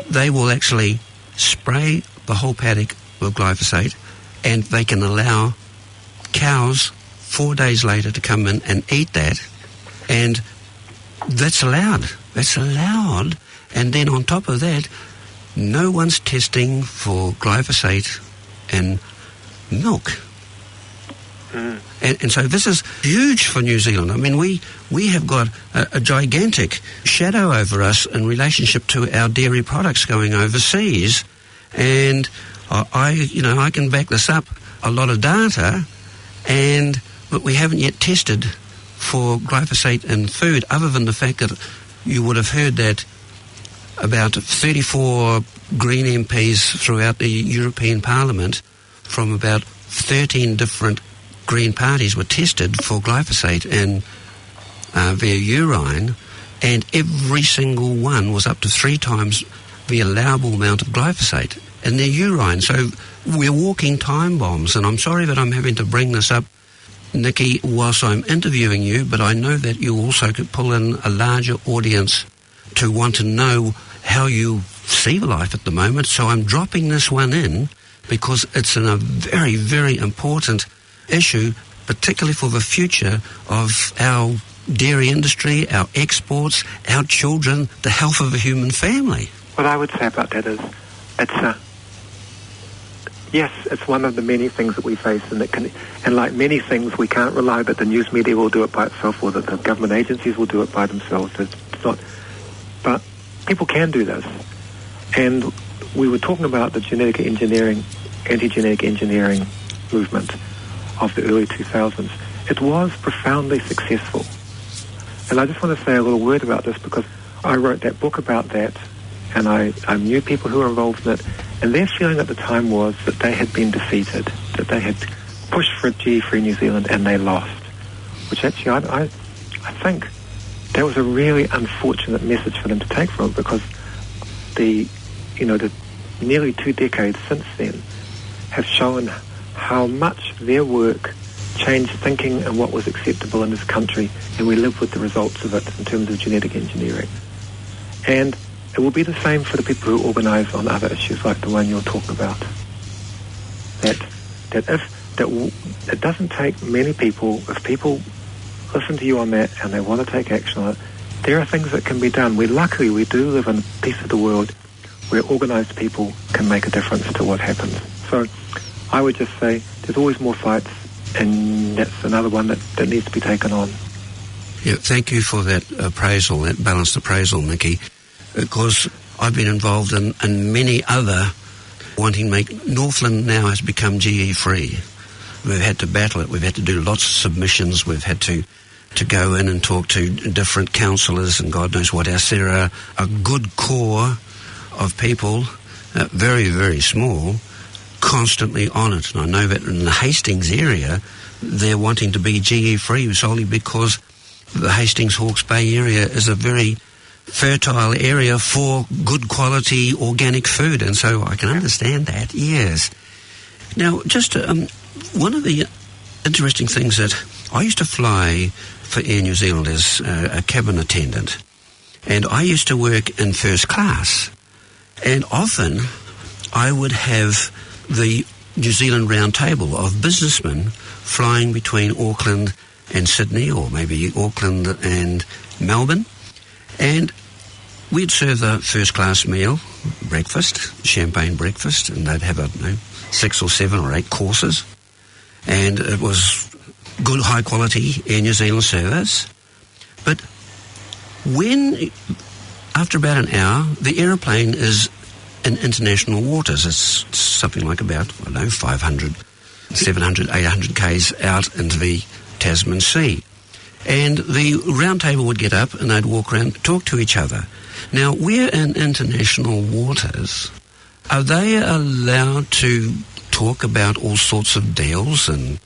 they will actually spray the whole paddock with glyphosate, and they can allow cows 4 days later to come in and eat that, and that's allowed. That's allowed. And then on top of that, no one's testing for glyphosate and milk. And so this is huge for New Zealand. I mean, we have got a gigantic shadow over us in relationship to our dairy products going overseas. And I can back this up, a lot of data, but we haven't yet tested for glyphosate in food, other than the fact that you would have heard that about 34 Green MPs throughout the European Parliament from about 13 different Green parties were tested for glyphosate in their urine, and every single one was up to 3 times the allowable amount of glyphosate in their urine. So we're walking time bombs, and I'm sorry that I'm having to bring this up, Nicky, whilst I'm interviewing you, but I know that you also could pull in a larger audience to want to know how you see life at the moment. So I'm dropping this one in because it's a very, very important issue, particularly for the future of our dairy industry, our exports, our children, the health of the human family. What I would say about that is, it's one of the many things that we face, and like many things, we can't rely that the news media will do it by itself or that the government agencies will do it by themselves. It's not. But people can do this, and we were talking about the genetic engineering, anti-genetic engineering movement of the early 2000s. It was profoundly successful. And I just want to say a little word about this because I wrote that book about that, and I knew people who were involved in it, And their feeling at the time was that they had been defeated, that they had pushed for a GE-free New Zealand and they lost, which actually I think that was a really unfortunate message for them to take from it, because the nearly 2 decades since then have shown how much their work changed thinking and what was acceptable in this country, and we live with the results of it in terms of genetic engineering. And it will be the same for the people who organise on other issues like the one you're talking about. It doesn't take many people. If people listen to you on that and they want to take action on it, there are things that can be done. We do live in a piece of the world where organised people can make a difference to what happens. So I would just say there's always more fights, and that's another one that needs to be taken on. Yeah, thank you for that appraisal, that balanced appraisal, Nicky, because I've been involved in many other wanting to make... Northland now has become GE-free. We've had to battle it. We've had to do lots of submissions. We've had to go in and talk to different councillors and God knows what else. There are a good core of people, very, very small, constantly on it. And I know that in the Hastings area, they're wanting to be GE-free solely because the Hastings-Hawke's Bay area is a very fertile area for good quality organic food. And so I can understand that, yes. Now, just one of the interesting things that I used to fly for Air New Zealand as a cabin attendant, and I used to work in first class, and often I would have the New Zealand round table of businessmen flying between Auckland and Sydney, or maybe Auckland and Melbourne, and we'd serve the first class meal, breakfast, champagne breakfast, and they'd have 6 or 7 or 8 courses, and it was good, high quality Air New Zealand service. But when, after about an hour, the aeroplane is in international waters, it's something like about, 500, 700, 800 k's out into the Tasman Sea. And the round table would get up and they'd walk around, talk to each other. Now, we're in international waters. Are they allowed to talk about all sorts of deals? And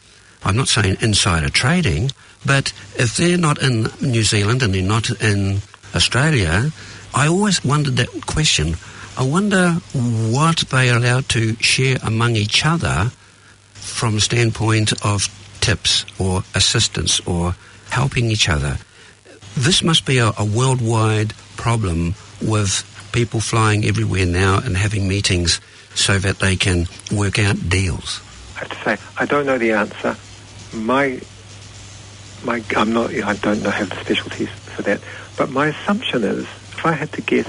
I'm not saying insider trading, but if they're not in New Zealand and they're not in Australia, I always wondered that question. I wonder what they are allowed to share among each other from a standpoint of tips or assistance or helping each other. This must be a worldwide problem with people flying everywhere now and having meetings so that they can work out deals. I have to say, I don't know the answer. I don't have the specialties for that. But my assumption is, if I had to guess,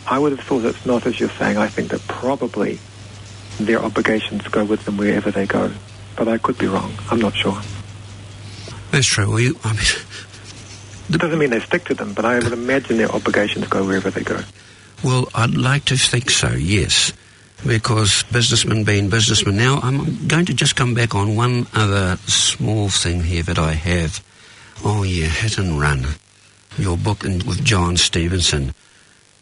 I would have thought it's not as you're saying. I think that probably their obligations go with them wherever they go. But I could be wrong. I'm not sure. That's true. It doesn't mean they stick to them, but I would imagine their obligations go wherever they go. Well, I'd like to think so, yes, because businessmen being businessmen. Now, I'm going to just come back on one other small thing here that I have. Oh, yeah, Hit and Run, your book with John Stevenson.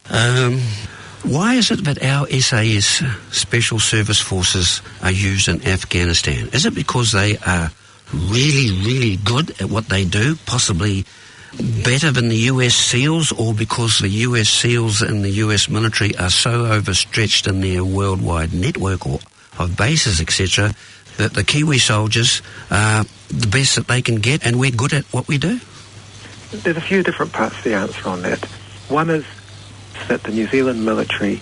Why is it that our SAS, Special Service Forces, are used in Afghanistan? Is it because they are really, really good at what they do, possibly better than the US SEALs, or because the US SEALs and the US military are so overstretched in their worldwide network of bases, etc., that the Kiwi soldiers are the best that they can get and we're good at what we do? There's a few different parts to the answer on that. One is that the New Zealand military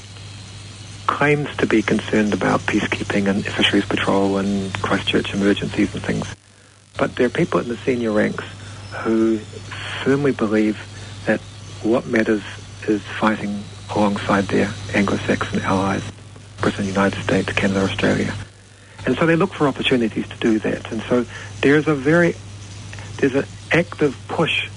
claims to be concerned about peacekeeping and fisheries patrol and Christchurch emergencies and things. But there are people in the senior ranks who firmly believe that what matters is fighting alongside their Anglo-Saxon allies, Britain, United States, Canada, Australia. And so they look for opportunities to do that. And so there's an active push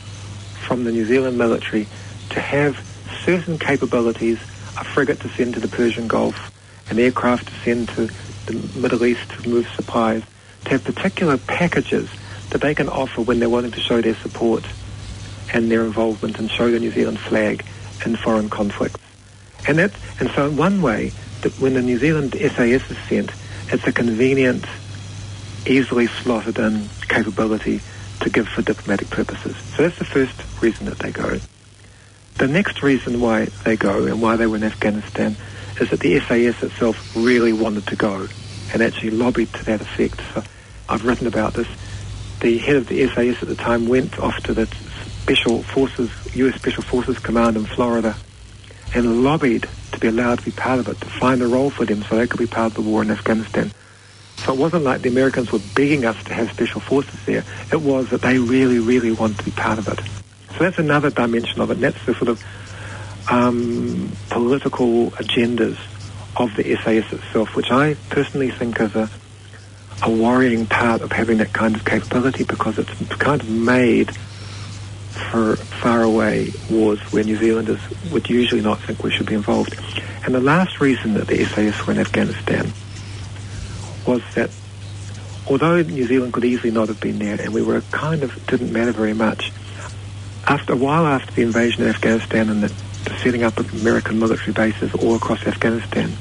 from the New Zealand military to have certain capabilities, a frigate to send to the Persian Gulf, an aircraft to send to the Middle East to move supplies, to have particular packages that they can offer when they're wanting to show their support and their involvement and show the New Zealand flag in foreign conflicts. And so in one way, when the New Zealand SAS is sent, it's a convenient, easily slotted in capability to give for diplomatic purposes. So that's the first reason that they go. The next reason why they go and why they were in Afghanistan is that the SAS itself really wanted to go and actually lobbied to that effect. So I've written about this. The head of the SAS at the time went off to the Special Forces, U.S. Special Forces Command in Florida and lobbied to be allowed to be part of it, to find a role for them so they could be part of the war in Afghanistan. So it wasn't like the Americans were begging us to have special forces there. It was that they really, really wanted to be part of it. So that's another dimension of it, and that's the sort of political agendas of the SAS itself, which I personally think is a worrying part of having that kind of capability, because it's kind of made for faraway wars where New Zealanders would usually not think we should be involved. And the last reason that the SAS were in Afghanistan was that although New Zealand could easily not have been there and we were kind of, didn't matter very much, after a while after the invasion of Afghanistan and the setting up of American military bases all across Afghanistan,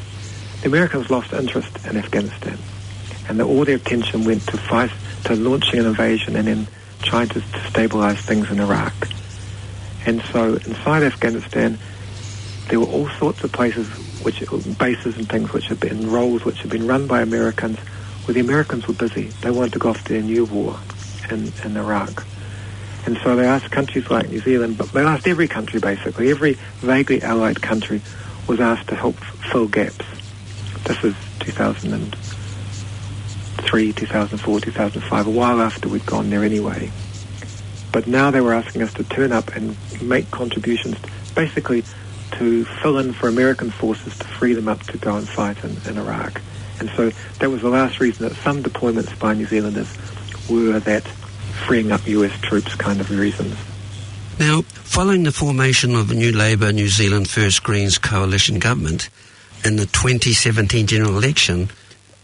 the Americans lost interest in Afghanistan, and all their attention went to launching an invasion and then trying to stabilize things in Iraq. And so inside Afghanistan, there were all sorts of places, bases and things which had been roles which had been run by Americans, where the Americans were busy. They wanted to go off to their new war in Iraq. And so they asked countries like New Zealand, but they asked every country basically, every vaguely allied country was asked to help fill gaps. This was 2003, 2004, 2005, a while after we'd gone there anyway. But now they were asking us to turn up and make contributions, basically to fill in for American forces to free them up to go and fight in Iraq. And so that was the last reason that some deployments by New Zealanders were that freeing up US troops kind of reasons. Now, following the formation of the new Labour New Zealand First Greens coalition government in the 2017 general election,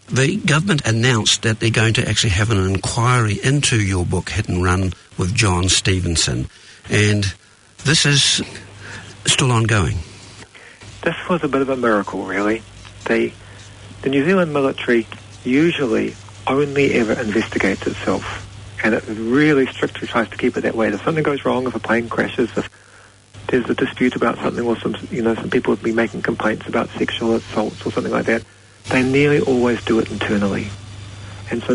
the government announced that they're going to actually have an inquiry into your book, Hit and Run, with John Stevenson. And this is still ongoing. This was a bit of a miracle, really. The New Zealand military usually only ever investigates itself, and it really strictly tries to keep it that way. If something goes wrong, if a plane crashes, if there's a dispute about something, or some people would be making complaints about sexual assaults or something like that, they nearly always do it internally. And so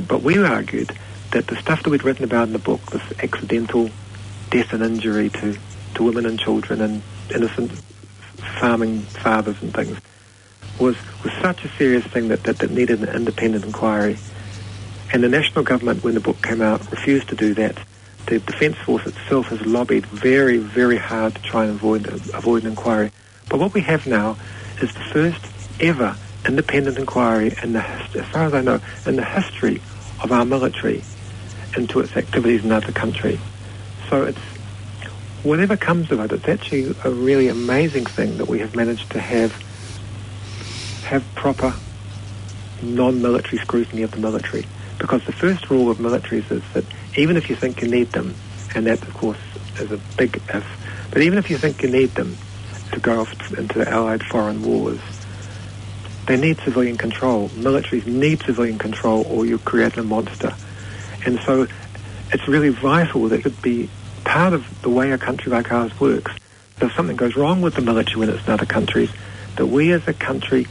but we argued that the stuff that we'd written about in the book, this accidental death and injury to women and children and innocent farming fathers and things, was such a serious thing that needed an independent inquiry. And the national government, when the book came out, refused to do that. The Defence Force itself has lobbied very, very hard to try and avoid an inquiry. But what we have now is the first ever independent inquiry, as far as I know, in the history of our military into its activities in other countries. So it's, whatever comes of it, it's actually a really amazing thing that we have managed to have proper non-military scrutiny of the military. Because the first rule of militaries is that even if you think you need them, and that, of course, is a big if, but even if you think you need them to go off into the allied foreign wars, they need civilian control. Militaries need civilian control, or you create a monster. And so it's really vital that it be part of the way a country like ours works, that if something goes wrong with the military when it's in other countries, that we as a country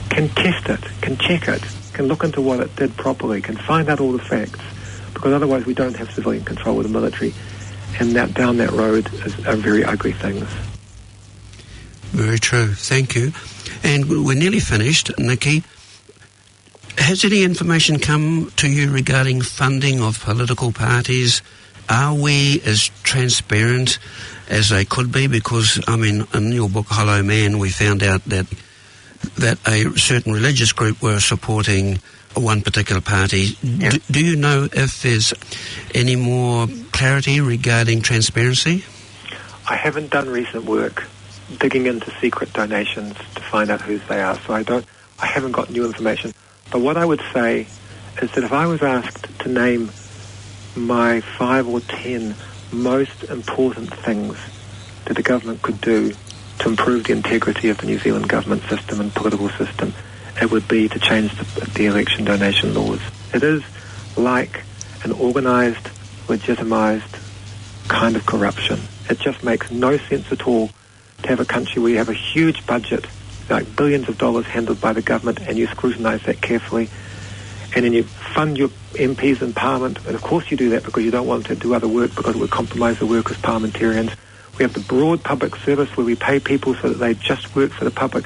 can test it, can check it, can look into what it did properly, can find out all the facts, because otherwise we don't have civilian control of the military, and down that road are very ugly things. Very true, thank you. And we're nearly finished, Nicky. Has any information come to you regarding funding of political parties? Are we as transparent as they could be? Because, I mean, in your book, Hollow Man, we found out that a certain religious group were supporting one particular party. Yeah. Do you know if there's any more clarity regarding transparency? I haven't done recent work digging into secret donations to find out whose they are, so I haven't got new information. But what I would say is that if I was asked to name my 5 or 10 most important things that the government could do to improve the integrity of the New Zealand government system and political system, it would be to change the election donation laws. It is like an organised, legitimised kind of corruption. It just makes no sense at all to have a country where you have a huge budget, like billions of dollars handled by the government, and you scrutinise that carefully, and then you fund your MPs in Parliament, and of course you do that because you don't want them to do other work because it would compromise the work as parliamentarians. We have the broad public service where we pay people so that they just work for the public.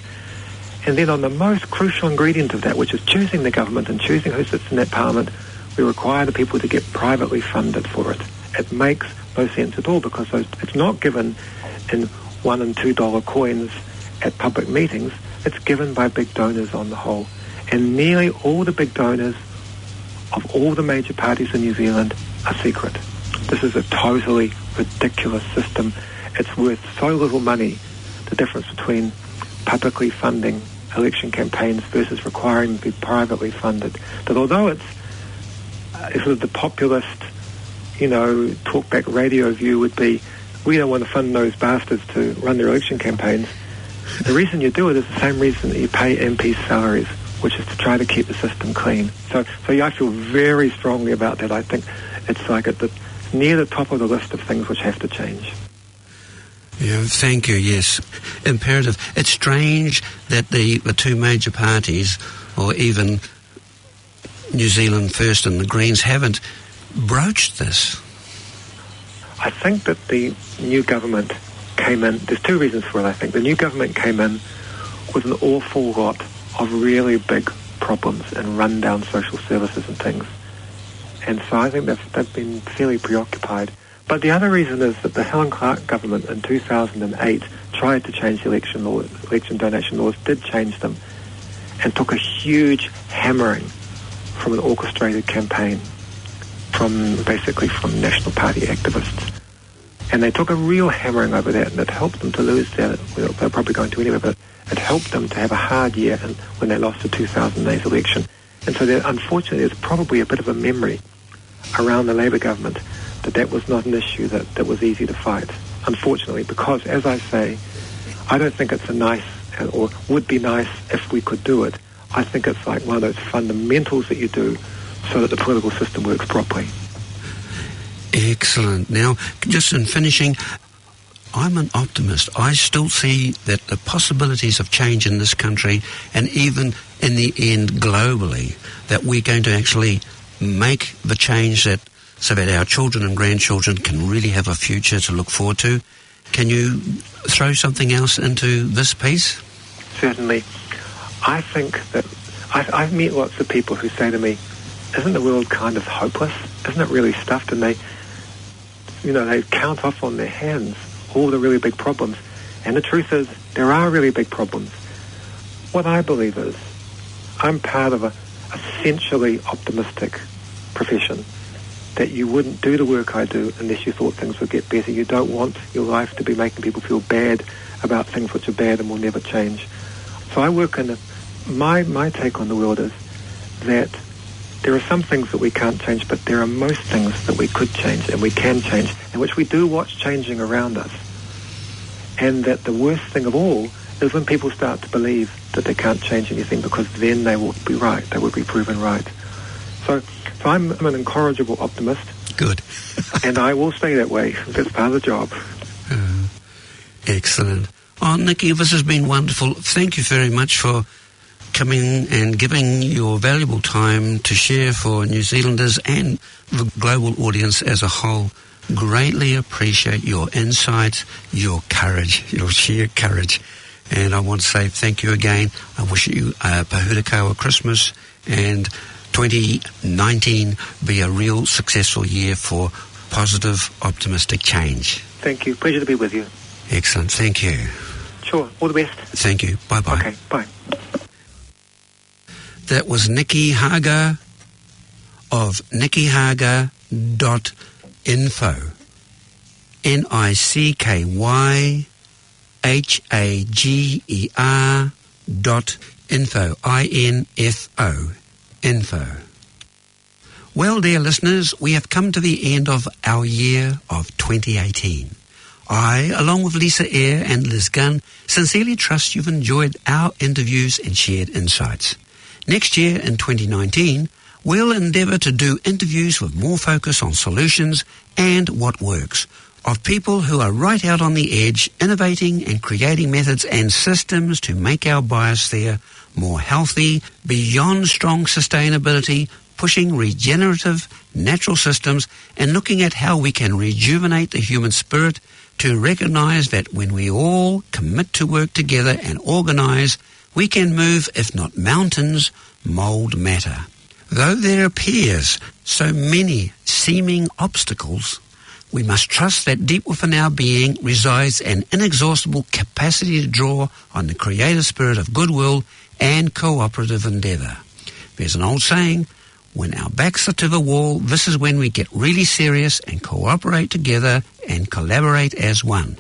And then on the most crucial ingredient of that, which is choosing the government and choosing who sits in that Parliament, we require the people to get privately funded for it. It makes no sense at all because it's not given in $1 and $2 coins at public meetings. It's given by big donors on the whole. And nearly all the big donors of all the major parties in New Zealand are secret. This is a totally ridiculous system. It's worth so little money, the difference between publicly funding election campaigns versus requiring them to be privately funded, that although it's sort of the populist, talkback radio view would be, we don't want to fund those bastards to run their election campaigns. The reason you do it is the same reason that you pay MPs' salaries, which is to try to keep the system clean. So I feel very strongly about that. I think it's like near the top of the list of things which have to change. Yeah, thank you, yes. Imperative. It's strange that the two major parties, or even New Zealand First and the Greens, haven't broached this. I think that the new government came in, there's two reasons for it, I think. The new government came in with an awful lot of really big problems and run-down social services and things. And so I think they've been fairly preoccupied. But the other reason is that the Helen Clark government in 2008 tried to change the election donation laws, did change them, and took a huge hammering from an orchestrated campaign from National Party activists. And they took a real hammering over that, and it helped them to lose that. Well, they're probably going to anyway, but it helped them to have a hard year when they lost the 2008 election. And so unfortunately, there's probably a bit of a memory around the Labour government that was not an issue that was easy to fight, unfortunately, because, as I say, I don't think it's a nice, or would be nice if we could do it. I think it's like one of those fundamentals that you do so that the political system works properly. Excellent. Now, just in finishing, I'm an optimist. I still see that the possibilities of change in this country, and even in the end globally, that we're going to actually make the change so that our children and grandchildren can really have a future to look forward to. Can you throw something else into this piece? Certainly. I think that I've met lots of people who say to me, isn't the world kind of hopeless? Isn't it really stuffed? And they count off on their hands all the really big problems. And the truth is, there are really big problems. What I believe is, I'm part of a essentially optimistic profession, that you wouldn't do the work I do unless you thought things would get better. You don't want your life to be making people feel bad about things which are bad and will never change. So I work in my take on the world is that there are some things that we can't change, but there are most things that we could change and we can change, and which we do watch changing around us. And that the worst thing of all is when people start to believe that they can't change anything, because then they will be right. They will be proven right. So I'm an incorrigible optimist. Good. And I will stay that way. That's part of the job. Excellent. Oh, Nicky, this has been wonderful. Thank you very much for coming and giving your valuable time to share for New Zealanders and the global audience as a whole. Greatly appreciate your insights, your courage, your sheer courage. And I want to say thank you again. I wish you a Pahurakawa Christmas, and 2019 be a real successful year for positive, optimistic change. Thank you. Pleasure to be with you. Excellent. Thank you. Sure. All the best. Thank you. Bye-bye. Okay. Bye. That was Nicky Hager of nickyhager.info. NICKYHAGER.info. INFO. Info. Well, dear listeners, we have come to the end of our year of 2018. I, along with Lisa Eyre and Liz Gunn, sincerely trust you've enjoyed our interviews and shared insights. Next year, in 2019, we'll endeavour to do interviews with more focus on solutions and what works, of people who are right out on the edge, innovating and creating methods and systems to make our biosphere more healthy, beyond strong sustainability, pushing regenerative natural systems and looking at how we can rejuvenate the human spirit to recognise that when we all commit to work together and organise, we can move, if not mountains, mould matter. Though there appears so many seeming obstacles, we must trust that deep within our being resides an inexhaustible capacity to draw on the creative spirit of goodwill and cooperative endeavour. There's an old saying, when our backs are to the wall, this is when we get really serious and cooperate together and collaborate as one.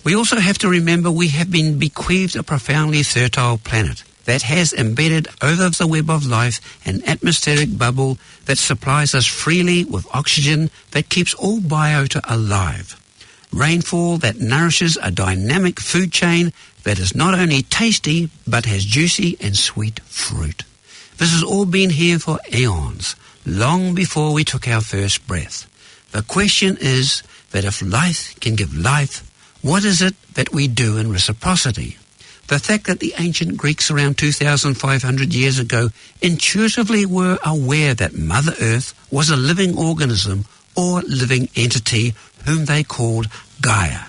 We also have to remember we have been bequeathed a profoundly fertile planet that has embedded over the web of life an atmospheric bubble that supplies us freely with oxygen that keeps all biota alive. Rainfall that nourishes a dynamic food chain that is not only tasty but has juicy and sweet fruit. This has all been here for eons, long before we took our first breath. The question is that if life can give life, what is it that we do in reciprocity? The fact that the ancient Greeks around 2,500 years ago intuitively were aware that Mother Earth was a living organism or living entity whom they called Gaia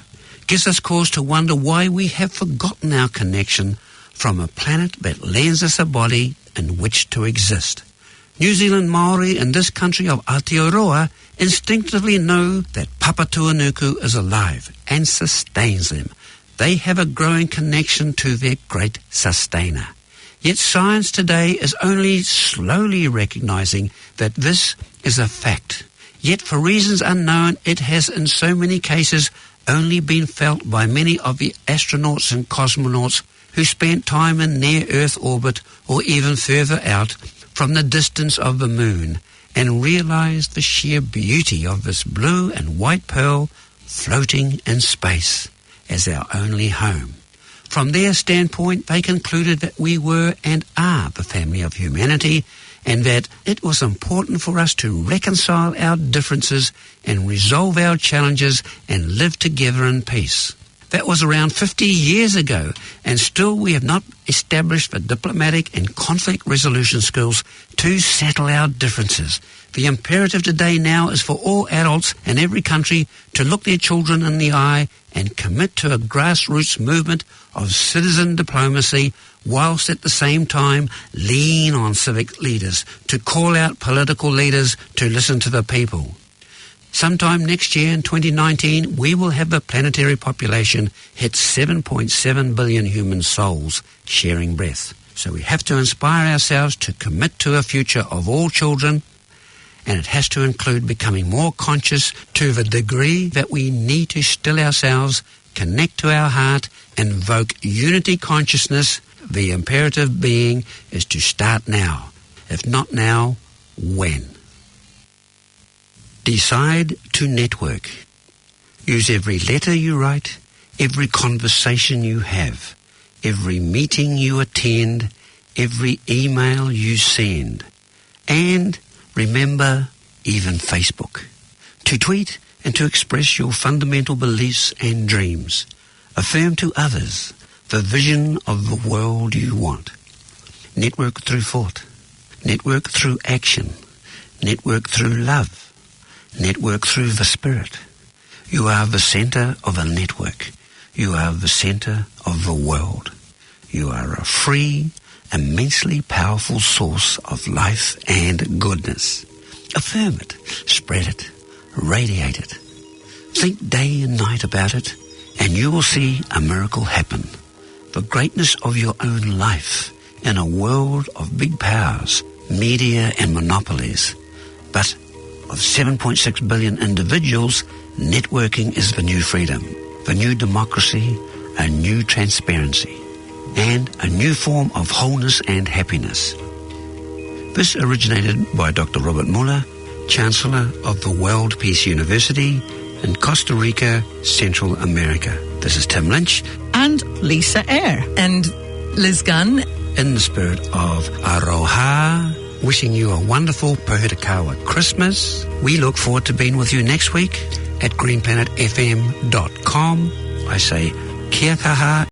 gives us cause to wonder why we have forgotten our connection from a planet that lends us a body in which to exist. New Zealand Maori in this country of Aotearoa instinctively know that Papatuanuku is alive and sustains them. They have a growing connection to their great sustainer. Yet science today is only slowly recognizing that this is a fact. Yet for reasons unknown, it has in so many cases only been felt by many of the astronauts and cosmonauts who spent time in near-Earth orbit or even further out from the distance of the moon and realized the sheer beauty of this blue and white pearl floating in space as our only home. From their standpoint, they concluded that we were and are the family of humanity and that it was important for us to reconcile our differences and resolve our challenges and live together in peace. That was around 50 years ago, and still we have not established the diplomatic and conflict resolution skills to settle our differences. The imperative today now is for all adults in every country to look their children in the eye and commit to a grassroots movement of citizen diplomacy, whilst at the same time lean on civic leaders to call out political leaders to listen to the people. Sometime next year in 2019, we will have the planetary population hit 7.7 billion human souls sharing breath. So we have to inspire ourselves to commit to a future of all children, and it has to include becoming more conscious to the degree that we need to still ourselves, connect to our heart, invoke unity consciousness. The imperative being is to start now. If not now, when? Decide to network. Use every letter you write, every conversation you have, every meeting you attend, every email you send. And remember, even Facebook. To tweet and to express your fundamental beliefs and dreams. Affirm to others the vision of the world you want. Network through thought. Network through action. Network through love. Network through the spirit. You are the center of a network. You are the center of the world. You are a free, immensely powerful source of life and goodness. Affirm it, spread it, radiate it. Think day and night about it, and you will see a miracle happen. The greatness of your own life in a world of big powers, media and monopolies. But of 7.6 billion individuals, networking is the new freedom, the new democracy, a new transparency, and a new form of wholeness and happiness. This originated by Dr. Robert Muller, Chancellor of the World Peace University, in Costa Rica, Central America. This is Tim Lynch. And Lisa Eyre. And Liz Gunn. In the spirit of Aroha, wishing you a wonderful Pohitakawa Christmas. We look forward to being with you next week at greenplanetfm.com. I say, kia kaha